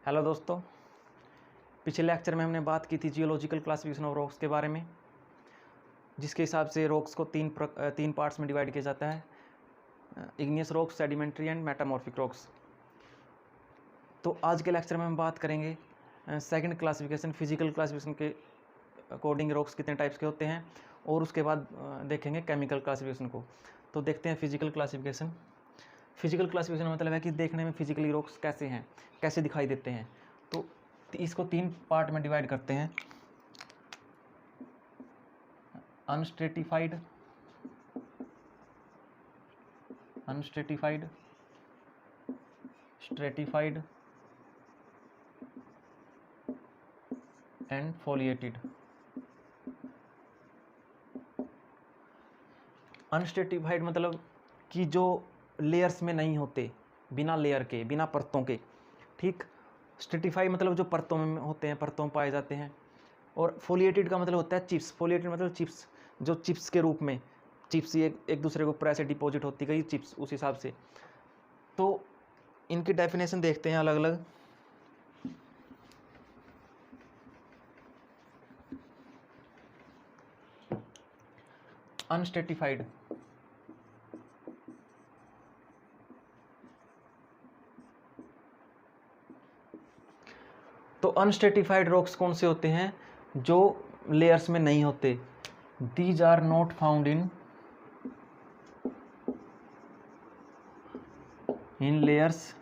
Hello दोस्तों, पिछले lecture में हमने बात की थी जियोलॉजिकल क्लासिफिकेशन ऑफ रॉक्स के बारे में, जिसके हिसाब से रॉक्स को तीन पार्ट्स में डिवाइड किया जाता है, igneous rocks, sedimentary and metamorphic rocks. तो आज के लेक्चर में हम बात करेंगे सेकंड क्लासिफिकेशन, फिजिकल क्लासिफिकेशन के अकॉर्डिंग रॉक्स कितने टाइप्स के होते हैं, और उसके बाद देखेंगे केमिकल क्लासिफिकेशन को। तो देखते हैं फिजिकल क्लासिफिकेशन। फिजिकल क्लासिफिकेशन मतलब है कि देखने में फिजिकली रॉक्स कैसे हैं, कैसे दिखाई देते हैं। तो इसको तीन पार्ट में डिवाइड करते हैं: अनस्ट्रेटिफाइड, स्ट्रेटिफाइड एंड फोलिएटेड। अनस्ट्रेटिफाइड मतलब कि जो लेयर्स में नहीं होते, बिना लेयर के, बिना परतों के। ठीक। स्ट्रेटिफाइड मतलब जो परतों में होते हैं, परतों में पाए जाते हैं। और फोलिएटेड का मतलब होता है चिप्स। फोलिएटेड मतलब चिप्स, जो चिप्स के रूप में, चिप्स एक दूसरे के ऊपर ऐसे डिपॉजिट होती गई चिप्स, उस हिसाब से। तो इनकी डेफिनेशन देखते हैं अलग अलग। अनस्ट्रेटिफाइड तो अनस्ट्रेटिफाइड रॉक्स कौन से होते हैं? जो लेयर्स में नहीं होते। These are not found in layers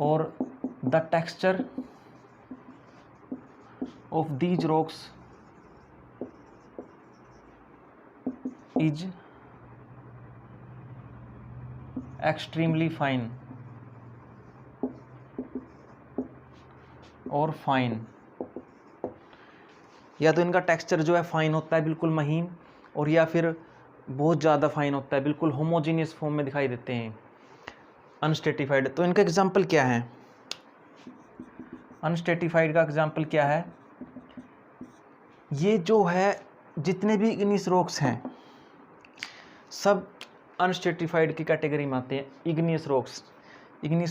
और the texture of these rocks is extremely fine और फाइन। या तो इनका टेक्सचर जो है फाइन होता है, बिल्कुल महीन, और या फिर बहुत ज़्यादा फाइन होता है, बिल्कुल होमोजीनियस फॉर्म में दिखाई देते हैं अनस्ट्रेटिफाइड। तो इनका एग्जाम्पल क्या है? अनस्ट्रेटिफाइड का एग्जाम्पल क्या है? ये जो है, जितने भी इग्नियस रॉक्स हैं सब अनस्ट्रेटिफाइड की कैटेगरी में आते हैं। इग्नियस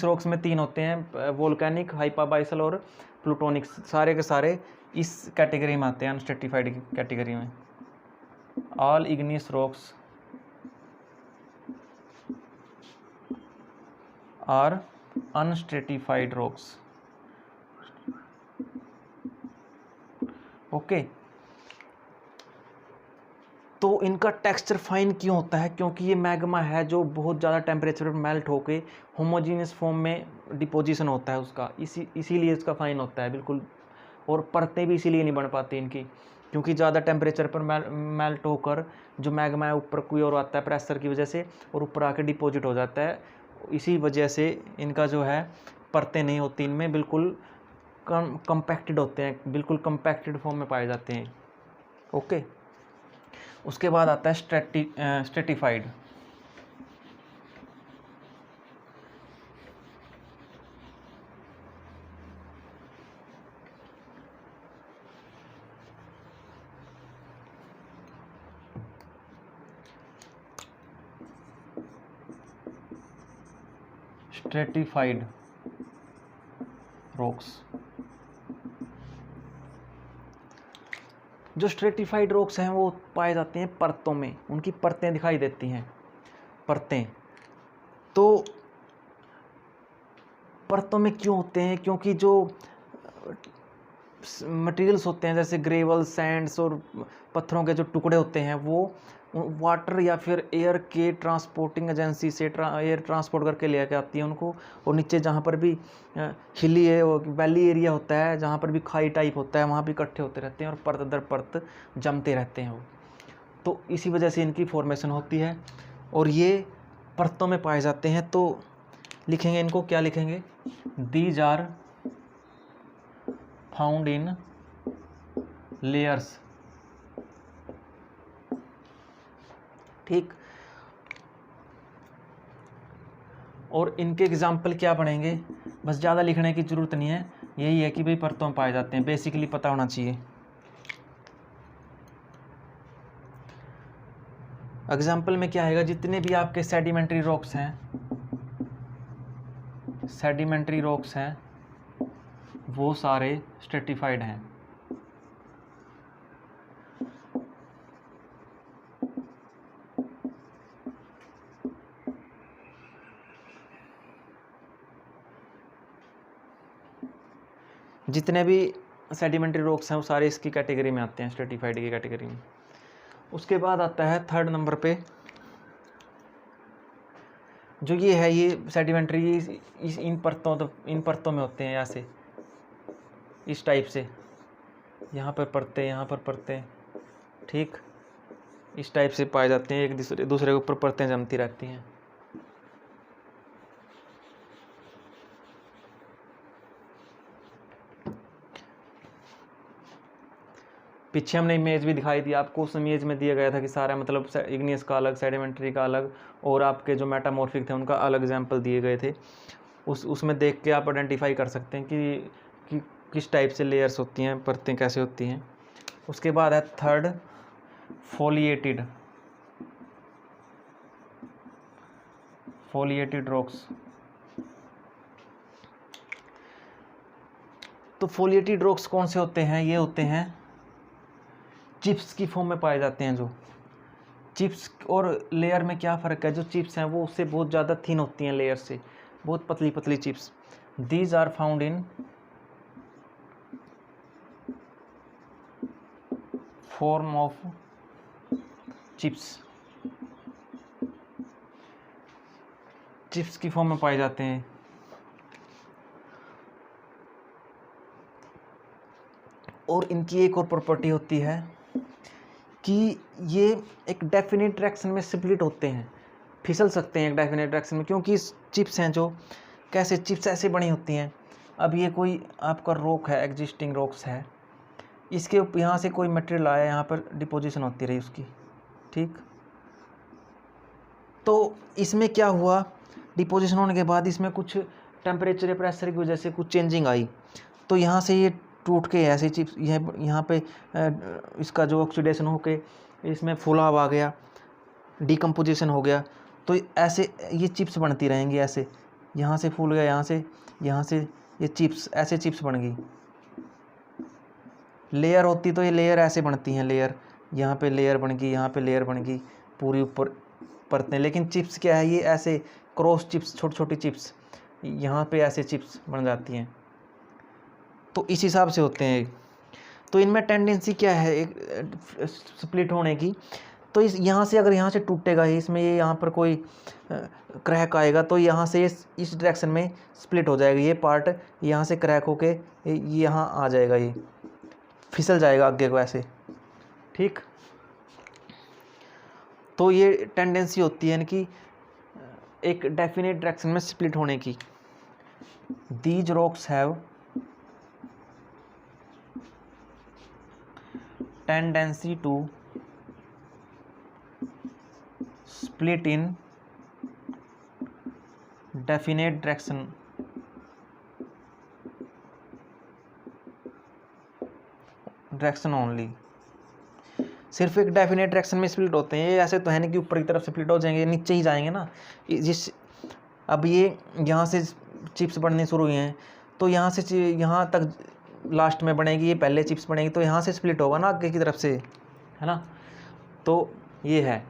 रॉक्स में तीन होते हैं: वोल्केनिक, हाइपाबाइसल और प्लूटोनिक। सारे के सारे इस कैटेगरी में आते हैं, अनस्ट्रेटिफाइड की कैटेगरी में। All igneous rocks are unstratified rocks. Okay. तो इनका टेक्सचर फाइन क्यों होता है? क्योंकि ये मैग्मा है जो बहुत ज़्यादा टेम्परेचर पर मेल्ट होके होमोजीनियस फॉर्म में डिपोजिशन होता है उसका, इसीलिए इसका फाइन होता है बिल्कुल। और परतें भी इसीलिए नहीं बन पाती इनकी, क्योंकि ज़्यादा टेम्परेचर पर मेल्ट होकर जो मैग्मा है ऊपर कोई और आता है प्रेशर की वजह से, और ऊपर आके डिपॉजिट हो जाता है। इसी वजह से इनका जो है परतें नहीं होती इनमें, बिल्कुल कंपैक्टेड होते हैं, बिल्कुल कंपैक्टेड फॉर्म में पाए जाते हैं। ओके। उसके बाद आता है स्ट्रेटिफाइड। स्ट्रेटिफाइड रॉक्स, जो स्ट्रेटिफाइड रॉक्स हैं वो पाए जाते हैं परतों में, उनकी परतें दिखाई देती हैं, परतें। तो परतों में क्यों होते हैं? क्योंकि जो मटेरियल्स होते हैं जैसे ग्रेवल, सैंड्स और पत्थरों के जो टुकड़े होते हैं, वो वाटर या फिर एयर के ट्रांसपोर्टिंग एजेंसी से एयर ट्रांसपोर्ट करके लेके आती है उनको। और नीचे जहाँ पर भी हिली है, वैली एरिया होता है, जहाँ पर भी खाई टाइप होता है, वहाँ भी इकट्ठे होते रहते हैं और परत दर परत जमते रहते हैं वो। तो इसी वजह से इनकी फॉर्मेशन होती है और ये परतों में पाए जाते हैं। तो लिखेंगे इनको, क्या लिखेंगे? These are found in layers. ठीक। और इनके एग्जाम्पल क्या बनेंगे? बस ज़्यादा लिखने की ज़रूरत नहीं है, यही है कि भाई परतों में पाए जाते हैं, बेसिकली पता होना चाहिए। एग्जाम्पल में क्या आएगा, जितने भी आपके सेडिमेंट्री रॉक्स हैं वो सारे स्ट्रेटिफाइड हैं। जितने भी सेडिमेंट्री रॉक्स हैं वो सारे इसकी कैटेगरी में आते हैं, स्ट्रेटिफाइड की कैटेगरी में। उसके बाद आता है थर्ड नंबर पे, जो ये है, ये सेडिमेंट्री इन परतों में होते हैं, ऐसे इस टाइप से, यहाँ पर परतें, ठीक इस टाइप से पाए जाते हैं, एक दूसरे के ऊपर परतें जमती रहती हैं। पीछे हमने इमेज भी दिखाई थी आपको, उस इमेज में दिया गया था कि सारा मतलब इग्नियस का अलग, सेडिमेंट्री का अलग, और आपके जो मेटामॉर्फिक थे उनका अलग एग्जाम्पल दिए गए थे। उसमें देख के आप आइडेंटिफाई कर सकते हैं कि किस टाइप से लेयर्स होती हैं, परतें कैसे होती हैं। उसके बाद है थर्ड, फोलिएटेड रॉक्स। तो फोलिएटेड रॉक्स कौन से होते हैं? ये होते हैं चिप्स की फॉर्म में पाए जाते हैं। जो चिप्स और लेयर में क्या फ़र्क है, जो चिप्स हैं वो उससे बहुत ज़्यादा थिन होती हैं, लेयर से बहुत पतली पतली chips. These are found in form of chips की फॉर्म में पाए जाते हैं। और इनकी एक और प्रॉपर्टी होती है कि ये एक डेफिनेट डायरेक्शन में स्प्लिट होते हैं, फिसल सकते हैं एक डेफिनेट डायरेक्शन में, क्योंकि चिप्स हैं जो कैसे चिप्स ऐसे बनी होती हैं। अब ये कोई आपका रॉक है, एग्जिस्टिंग रॉक्स है, इसके यहाँ से कोई मटेरियल आया, यहाँ पर डिपोजिशन होती रही उसकी, ठीक। तो इसमें क्या हुआ, डिपोजिशन होने के बाद इसमें कुछ टेम्परेचर या प्रेशर की वजह से कुछ चेंजिंग आई, तो यहाँ से ये टूट के ऐसे चिप्स यहाँ पे इसका जो ऑक्सीडेशन हो के इसमें फुलाव आ गया, डिकम्पोजिशन हो गया, तो ऐसे ये चिप्स बनती रहेंगी। ऐसे यहाँ से फूल गया, यहाँ से ये चिप्स, ऐसे चिप्स बन गई। लेयर होती तो ये लेयर ऐसे बनती हैं, लेयर यहाँ पे लेयर बन गई, यहाँ पे लेयर बन गई, पूरी ऊपर परतें। लेकिन चिप्स क्या है, ये ऐसे क्रॉस चिप्स, छोटी छोटी चिप्स, यहाँ पे ऐसे चिप्स बन जाती हैं। तो इस हिसाब से होते हैं। तो इनमें टेंडेंसी क्या है एक स्प्लिट होने की, तो इस यहाँ से अगर यहाँ से टूटेगा इसमें, ये यहाँ पर कोई क्रैक आएगा, तो यहाँ से इस डायरेक्शन में स्प्लिट हो जाएगा। ये पार्ट यहाँ से क्रैक होके यहाँ आ जाएगा, ये फिसल जाएगा आगे को ऐसे, ठीक। तो ये टेंडेंसी होती है इनकी एक डेफिनेट डायरेक्शन में स्प्लिट होने की। These rocks have tendency to split in definite direction only। सिर्फ एक डेफिनेट डायरेक्शन में स्प्लिट होते हैं। ये ऐसे तो है नहीं कि ऊपर की तरफ स्प्लिट हो जाएंगे, नीचे ही जाएंगे ना। जिस अब ये यहाँ से चिप्स बनने शुरू हुए हैं, तो यहाँ से यहाँ तक लास्ट में बनेगी, ये पहले चिप्स बनेगी, तो यहाँ से स्प्लिट होगा ना आगे की तरफ से, है ना। तो ये है।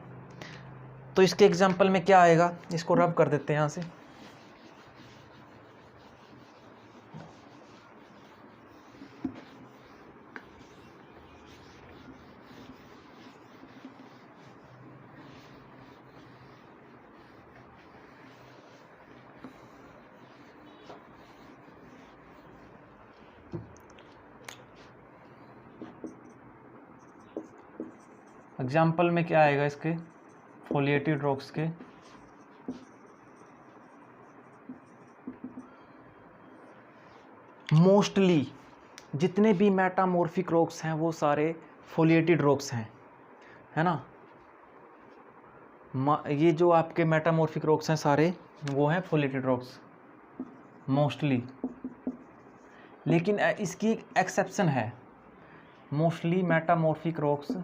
तो इसके एग्जांपल में क्या आएगा, इसको रब कर देते हैं यहाँ से। एग्जाम्पल में क्या आएगा इसके, फोलिएटेड रॉक्स के। मोस्टली जितने भी मेटामॉर्फिक रॉक्स हैं वो सारे फोलिएटेड रॉक्स हैं, है ना। ये जो आपके मेटामॉर्फिक रॉक्स हैं सारे वो हैं फोलिएटेड रॉक्स मोस्टली। लेकिन इसकी एक्सेप्शन है, mostly metamorphic rocks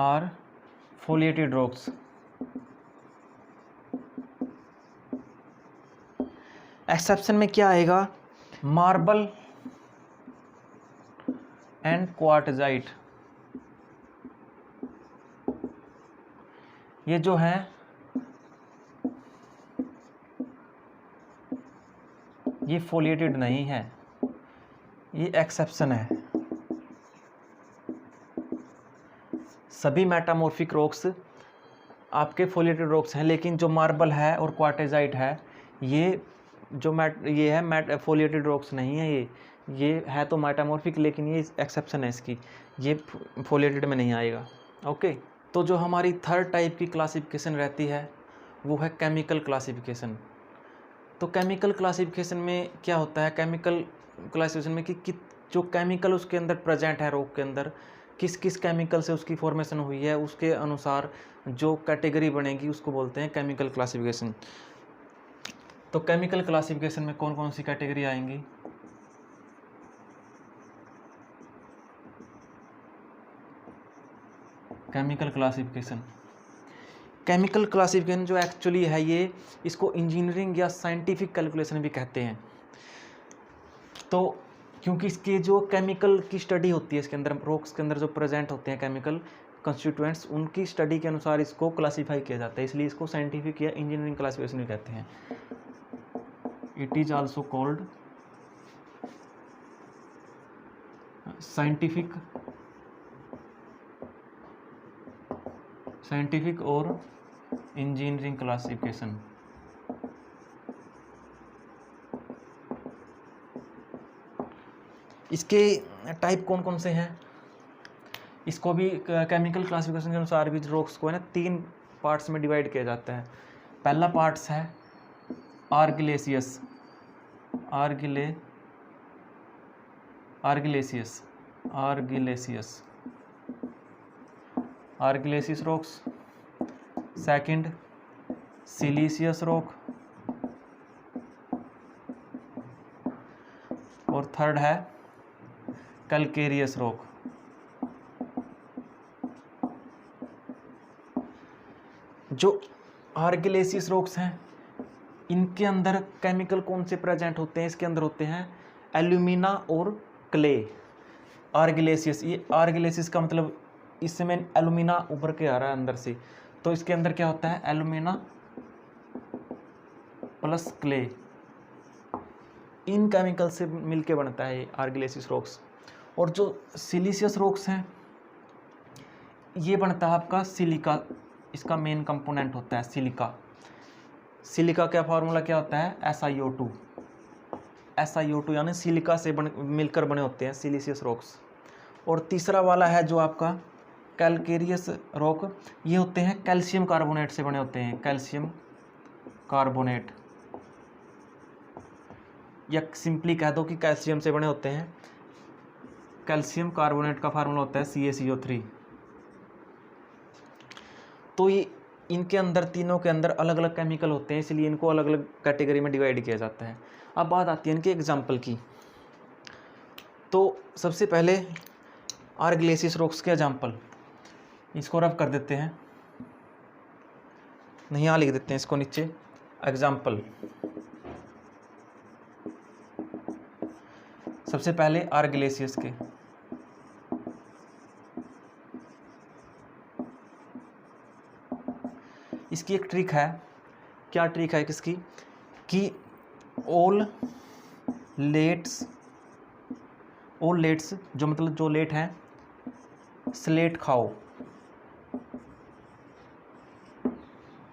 are foliated rocks. Exception में क्या आएगा? मार्बल एंड क्वार्टजाइट, ये जो है ये फोलिएटेड नहीं है, ये एक्सेप्शन है। सभी मेटामॉर्फिक रॉक्स आपके फोलिएटेड रॉक्स हैं, लेकिन जो मार्बल है और क्वार्टेजाइट है ये जो ये है फोलिएटेड रॉक्स नहीं है। ये है तो मेटामॉर्फिक, लेकिन ये एक्सेप्शन है इसकी, ये फोलिएटेड में नहीं आएगा। ओके, तो जो हमारी थर्ड टाइप की क्लासिफिकेशन रहती है वो है केमिकल क्लासिफिकेशन। तो केमिकल क्लासिफिकेशन में क्या होता है? केमिकल क्लासिफिकेशन में कि जो केमिकल उसके अंदर प्रेजेंट है रॉक के अंदर, किस किस केमिकल से उसकी फॉर्मेशन हुई है, उसके अनुसार जो कैटेगरी बनेगी उसको बोलते हैं केमिकल क्लासिफिकेशन। तो केमिकल क्लासिफिकेशन में कौन कौन सी कैटेगरी आएंगी? केमिकल क्लासिफिकेशन जो एक्चुअली है ये, इसको इंजीनियरिंग या साइंटिफिक कैलकुलेशन भी कहते हैं। तो क्योंकि इसके जो केमिकल की स्टडी होती है, इसके अंदर रॉक्स के अंदर जो प्रेजेंट होते हैं केमिकल कंस्टिट्यूएंट्स, उनकी स्टडी के अनुसार इसको क्लासीफाई किया जाता है, इसलिए इसको साइंटिफिक या इंजीनियरिंग क्लासिफिकेशन भी कहते हैं। It is also called scientific और इंजीनियरिंग क्लासिफिकेशन। इसके टाइप कौन कौन से हैं? इसको भी केमिकल क्लासिफिकेशन के अनुसार भी रॉक्स को है ना 3 पार्ट्स में डिवाइड किया जाता है। पहला पार्ट्स है आर्गिलेसियस रॉक्स। सेकंड सिलीसियस रॉक, और थर्ड है कैलकेरियस रॉक। जो आर्गिलेसियस रॉक्स हैं इनके अंदर केमिकल कौन से प्रेजेंट होते हैं? इसके अंदर होते हैं एल्यूमिना और क्ले। आर्गिलेसियस, ये आर्गिलेसियस का मतलब इसमें एल्यूमिना उभर के आ रहा है अंदर से, तो इसके अंदर क्या होता है? एल्यूमिना प्लस क्ले, इन केमिकल से मिलके बनता है आर्गिलेसियस रॉक्स। और जो सिलीसियस रॉक्स हैं ये बनता है आपका सिलिका, इसका मेन कंपोनेंट होता है सिलिका। सिलिका का फार्मूला क्या होता है? SiO2 यानी सिलिका से मिलकर बने होते हैं सिलीसियस रॉक्स। और तीसरा वाला है जो आपका कैलकेरियस रॉक, ये होते हैं कैल्शियम कार्बोनेट से बने होते हैं, कैल्शियम कार्बोनेट, या सिंपली कह दो कि कैल्शियम से बने होते हैं। कैल्शियम कार्बोनेट का फार्मूला होता है CaCO3। तो ये इनके अंदर, तीनों के अंदर अलग अलग केमिकल होते हैं, इसलिए इनको अलग अलग कैटेगरी में डिवाइड किया जाता है। अब बात आती है इनके एग्जाम्पल की। तो सबसे पहले आर्गिलेसियस रॉक्स के एग्जाम्पल, इसको रफ कर देते हैं, नहीं यहाँ लिख देते हैं इसको नीचे, एग्जाम्पल। सबसे पहले आर्गिलेसियस के, इसकी एक ट्रिक है। क्या ट्रिक है किसकी? कि ऑल लेट्स जो मतलब जो लेट हैं स्लेट खाओ।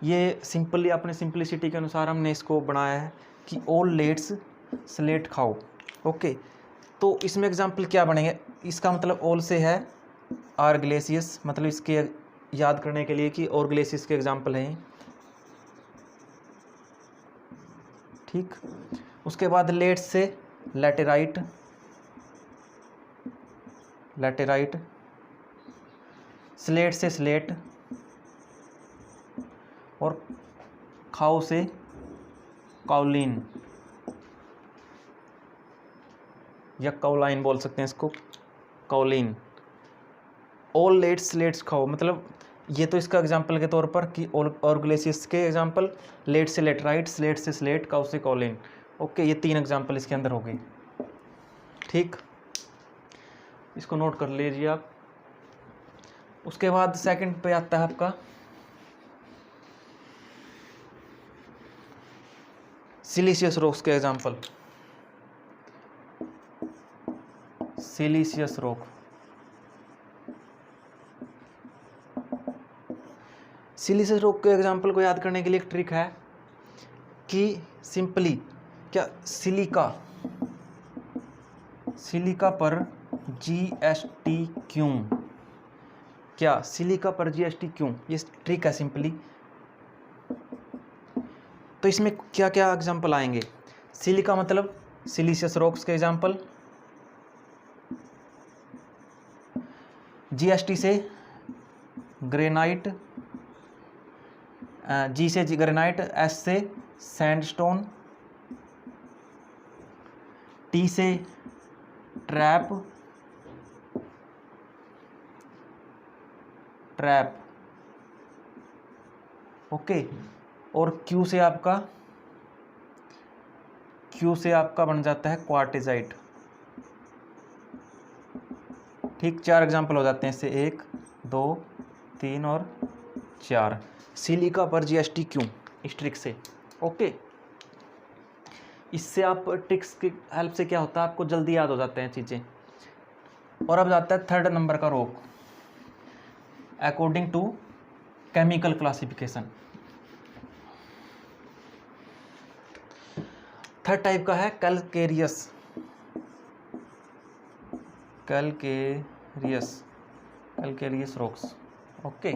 ये सिंपली अपने सिंपलिसिटी के अनुसार हमने इसको बनाया है कि ऑल लेट्स स्लेट खाओ। ओके, तो इसमें एग्जाम्पल क्या बनेंगे? इसका मतलब ऑल से है आर्गिलेसियस, मतलब इसके याद करने के लिए कि आर्गिलेसियस के एग्जाम्पल हैं, ठीक। उसके बाद लेट से लैटेराइट, स्लेट से स्लेट, और खाओ से काउलिन या काउलाइन बोल सकते हैं इसको, काउलिन। ऑल लेट्स खाओ, मतलब ये तो इसका एग्जाम्पल के तौर पर कि और ग्लेशियस के एग्जाम्पल लेट से लेटराइट, स्लेट से स्लेट, काउ से कॉलिन। ओके, ये 3 एग्जाम्पल इसके अंदर हो गए। ठीक, इसको नोट कर लीजिए आप। उसके बाद सेकंड पे आता है आपका सिलिशियस रॉक्स के example. Siliceous rock, siliceous rock के एग्जाम्पल को याद करने के लिए एक ट्रिक है कि सिंपली क्या सिलिका पर GST क्यों, क्या सिलिका पर GST क्यों, ये ट्रिक है सिंपली। तो इसमें क्या क्या एग्जाम्पल आएंगे? सिलिका मतलब सिलिशियस रॉक्स के एग्जाम्पल, GST से ग्रेनाइट, G से ग्रेनाइट, S से सैंडस्टोन, T से ट्रैप, ओके, और Q से आपका बन जाता है क्वार्टिजाइट। ठीक, 4 एग्जाम्पल हो जाते हैं इससे, 1 2 3 और 4। सिलिका पर GST क्यों, इस ट्रिक से। ओके, इससे आप ट्रिक्स की हेल्प से क्या होता है, आपको जल्दी याद हो जाते हैं चीज़ें। और अब जाता है थर्ड नंबर का rock, according to chemical classification. Third type का है कैलकेरियस रॉक्स। ओके,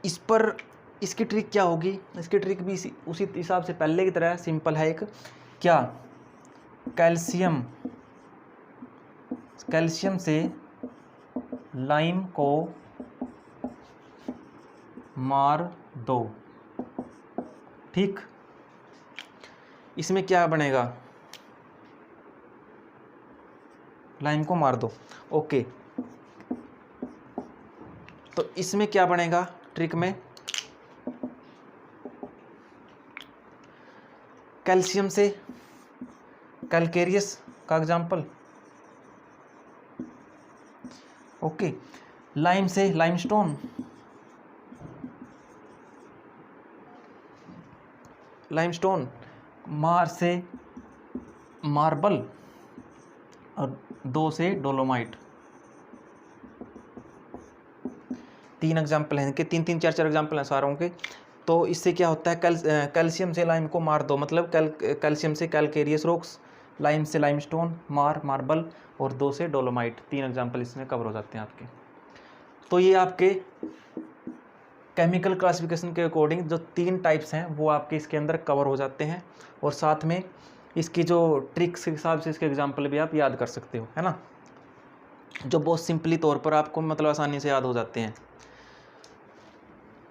इस पर इसकी ट्रिक क्या होगी? इसकी ट्रिक भी उसी हिसाब से पहले की तरह सिंपल है। एक क्या, कैल्शियम से लाइम को मार दो। ठीक, इसमें क्या बनेगा, लाइम को मार दो। ओके, तो इसमें क्या बनेगा ट्रिक में, कैल्शियम से कैलकेरियस का एग्जाम्पल, ओके, लाइम से लाइमस्टोन, मार से मार्बल, और 2 से डोलोमाइट। 3 एग्जाम्पल हैं इनके, 3 4 एग्जाम्पल हैं सारों के। तो इससे क्या होता है, कैल्शियम से लाइम को मार दो, मतलब कैल्शियम से कैलकेरियस रॉक्स, लाइम से लाइमस्टोन, मार्बल, और 2 से डोलोमाइट। 3 एग्जाम्पल इसमें कवर हो जाते हैं आपके। तो ये आपके केमिकल क्लासिफिकेशन के अकॉर्डिंग जो 3 टाइप्स हैं वो आपके इसके अंदर कवर हो जाते हैं, और साथ में इसकी जो ट्रिक्स के हिसाब से इसके एग्जाम्पल भी आप याद कर सकते हो, है ना, जो बहुत सिंपली तौर पर आपको मतलब आसानी से याद हो जाते हैं।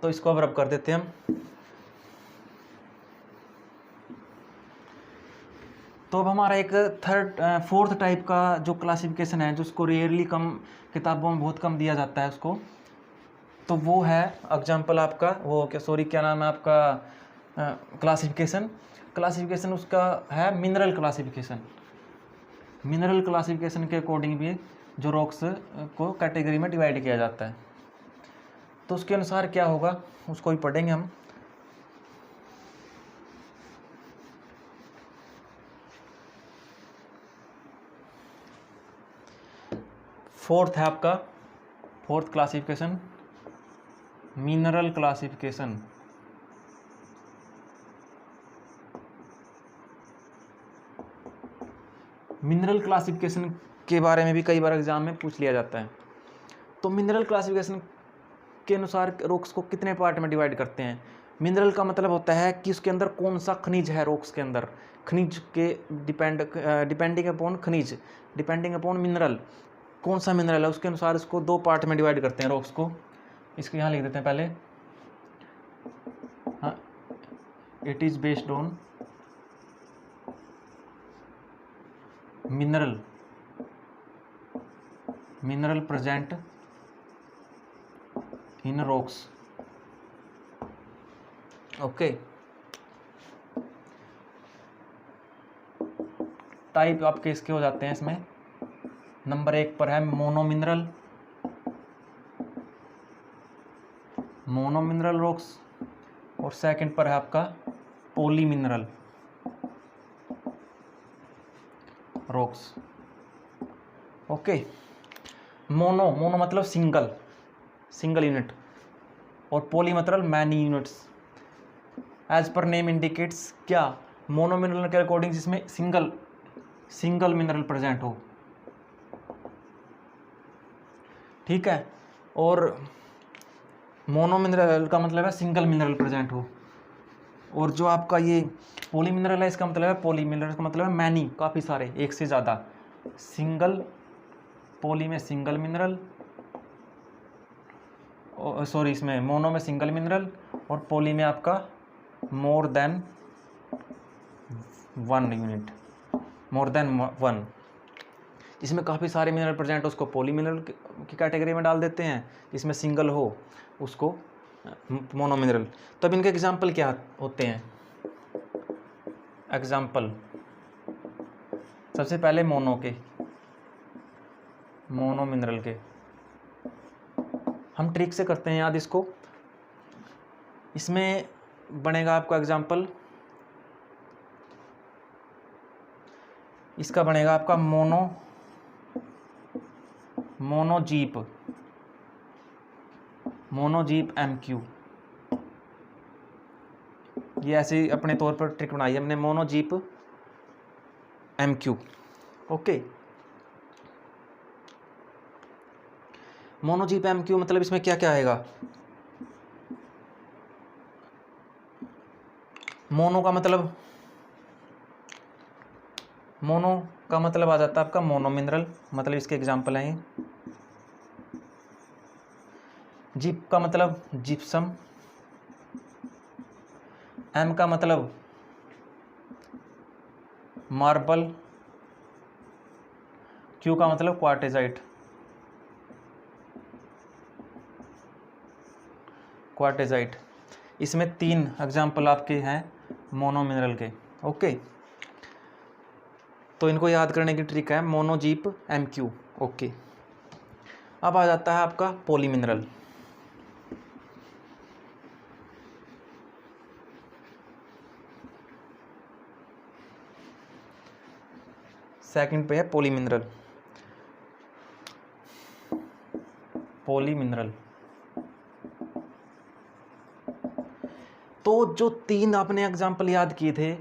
तो इसको अब रब कर देते हैं हम। तो अब हमारा एक फोर्थ टाइप का जो क्लासिफिकेशन है, जिसको रेयरली कम किताबों में बहुत कम दिया जाता है उसको, तो वो है एग्जाम्पल आपका वो क्या नाम है आपका क्लासिफिकेशन उसका है मिनरल क्लासिफिकेशन के अकॉर्डिंग भी जो रॉक्स को कैटेगरी में डिवाइड किया जाता है। तो उसके अनुसार क्या होगा उसको भी पढ़ेंगे हम। फोर्थ है आपका fourth classification mineral classification. Mineral classification के बारे में भी कई बार एग्जाम में पूछ लिया जाता है। तो मिनरल क्लासिफिकेशन के अनुसार रॉक्स को कितने पार्ट में डिवाइड करते हैं। मिनरल का मतलब होता है कि उसके अंदर कौन सा खनिज है, रॉक्स के अंदर खनिज के डिपेंडिंग अपॉन मिनरल, कौन सा मिनरल है उसके अनुसार इसको 2 पार्ट में डिवाइड करते हैं रॉक्स को। इसको यहाँ लिख देते हैं पहले, हाँ, it is based on mineral present in rocks. Okay, type आपके इसके हो जाते हैं इसमें। नंबर 1 पर है मोनो मिनरल रॉक्स, और सेकंड पर है आपका poly mineral rocks. Okay, mono मतलब सिंगल यूनिट, और पॉली मतलब many units. As per name indicates, क्या मोनो मिनरल के अकॉर्डिंग जिसमें सिंगल मिनरल प्रेजेंट हो, ठीक है। और मोनो मिनरल का मतलब है सिंगल मिनरल प्रेजेंट हो, और जो आपका ये पॉली मिनरल है इसका मतलब है पॉली मिनरल का मतलब है मैनी, काफ़ी सारे, एक से ज़्यादा। सिंगल, पॉली में सिंगल मिनरल, सॉरी इसमें मोनो में सिंगल मिनरल, और पॉली में आपका मोर देन वन। जिसमें काफ़ी सारे मिनरल प्रेजेंट हो उसको पॉली मिनरल की कैटेगरी में डाल देते हैं, जिसमें सिंगल हो उसको मोनो मिनरल। तो अब इनके एग्जाम्पल क्या होते हैं? एग्जाम्पल सबसे पहले मोनो मिनरल के हम ट्रिक से करते हैं याद इसको। इसमें बनेगा आपका एग्जाम्पल, इसका बनेगा आपका मोनोजीप MQ। ये ऐसे अपने तौर पर ट्रिक बनाई है हमने, मोनोजीप MQ। ओके, मोनोजीप MQ मतलब इसमें क्या क्या आएगा? मोनो का मतलब आ जाता है आपका मोनो मिनरल, मतलब इसके एग्जाम्पल हैं ये। जीप का मतलब जिप्सम, एम का मतलब मार्बल, क्यू का मतलब क्वार्टेजाइट। इसमें 3 एग्जाम्पल आपके हैं मोनो मिनरल के। ओके, तो इनको याद करने की ट्रिक है मोनोजीप MQ। ओके, अब आ जाता है आपका पॉली मिनरल। सेकंड पे है पॉली मिनरल। तो जो 3 आपने एग्जाम्पल याद किए थे,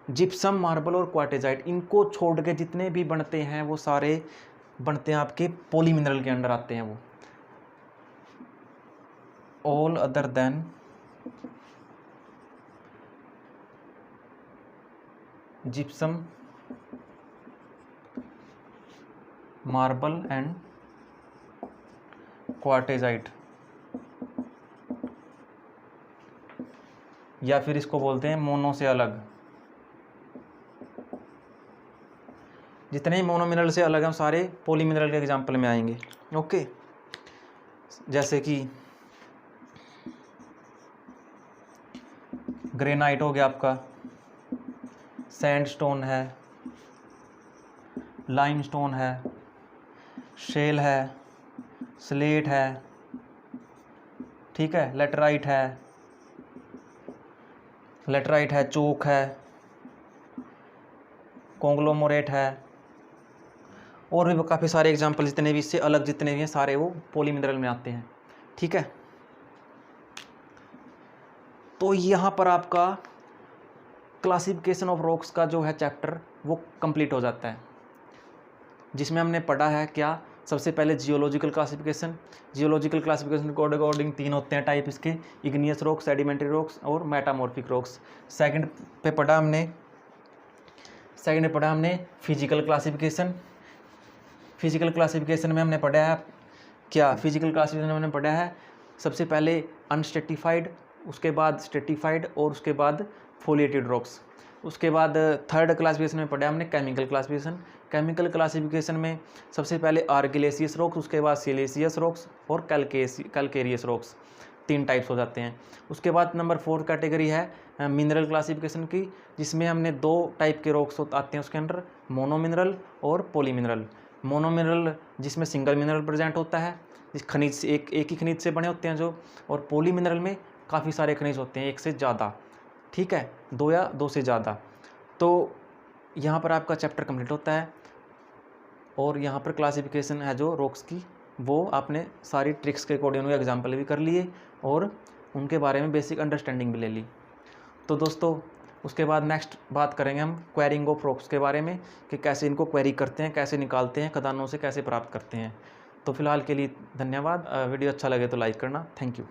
जिप्सम, मार्बल और क्वार्टेजाइट, इनको छोड़ के जितने भी बनते हैं वो सारे बनते हैं आपके पॉली मिनरल के अंडर आते हैं। वो all other than gypsum, marble and quartzite, या फिर इसको बोलते हैं मोनो से अलग। जितने ही मोनो मिनरल से अलग हैं सारे पॉली मिनरल के एग्जाम्पल में आएंगे। ओके, जैसे कि ग्रेनाइट हो गया आपका, सैंडस्टोन है, लाइमस्टोन है, शेल है, स्लेट है, ठीक है, लेटराइट है, चोक है, कॉन्ग्लोमोरेट है, और भी काफ़ी सारे एग्जाम्पल जितने भी इससे अलग जितने भी हैं सारे वो पॉली मिनरल में आते हैं। ठीक है, तो यहाँ पर आपका क्लासिफिकेशन ऑफ रॉक्स का जो है चैप्टर वो कंप्लीट हो जाता है, जिसमें हमने पढ़ा है क्या? सबसे पहले जियोलॉजिकल क्लासिफिकेशन को अकॉर्डिंग 3 होते हैं टाइप इसके, इग्नियस रॉक्स, सेडिमेंट्री रॉक्स और मेटामॉर्फिक रॉक्स। सेकंड पे पढ़ा हमने फिजिकल क्लासिफिकेशन में हमने पढ़ा है क्या? फिजिकल क्लासिफिकेशन में हमने पढ़ा है सबसे पहले अनस्ट्रेटिफाइड, उसके बाद स्ट्रेटिफाइड और उसके बाद फोलिएटेड रॉक्स। उसके बाद थर्ड क्लासिफिकेशन में पढ़ा हमने केमिकल क्लासिफिकेशन। केमिकल क्लासिफिकेशन में सबसे पहले आर्गिलेसियस रॉक्स, उसके बाद सिलिशियस रॉक्स और कैलकेरियस रॉक्स, 3 टाइप्स हो जाते हैं। उसके बाद नंबर 4 कैटेगरी है मिनरल क्लासिफिकेशन की, जिसमें हमने 2 टाइप के रॉक्स आते हैं उसके अंदर, मोनो मिनरल और पॉली मिनरल। मोनो मिनरल जिसमें सिंगल मिनरल प्रेजेंट होता है, इस खनिज से एक ही खनिज से बने होते हैं जो, और पॉली मिनरल में काफ़ी सारे खनिज होते हैं, 1 से ज़्यादा, ठीक है, 2 या 2 से ज़्यादा। तो यहाँ पर आपका चैप्टर कंप्लीट होता है और यहाँ पर क्लासिफिकेशन है जो रॉक्स की, वो आपने सारी ट्रिक्स के अकॉर्डिंग एग्जाम्पल भी कर लिए और उनके बारे में बेसिक अंडरस्टैंडिंग भी ले ली। तो दोस्तों उसके बाद नेक्स्ट बात करेंगे हम क्वेरिंग ऑफ रॉक्स के बारे में, कि कैसे इनको क्वेरी करते हैं, कैसे निकालते हैं, खदानों से कैसे प्राप्त करते हैं। तो फिलहाल के लिए धन्यवाद। वीडियो अच्छा लगे तो लाइक करना। Thank you.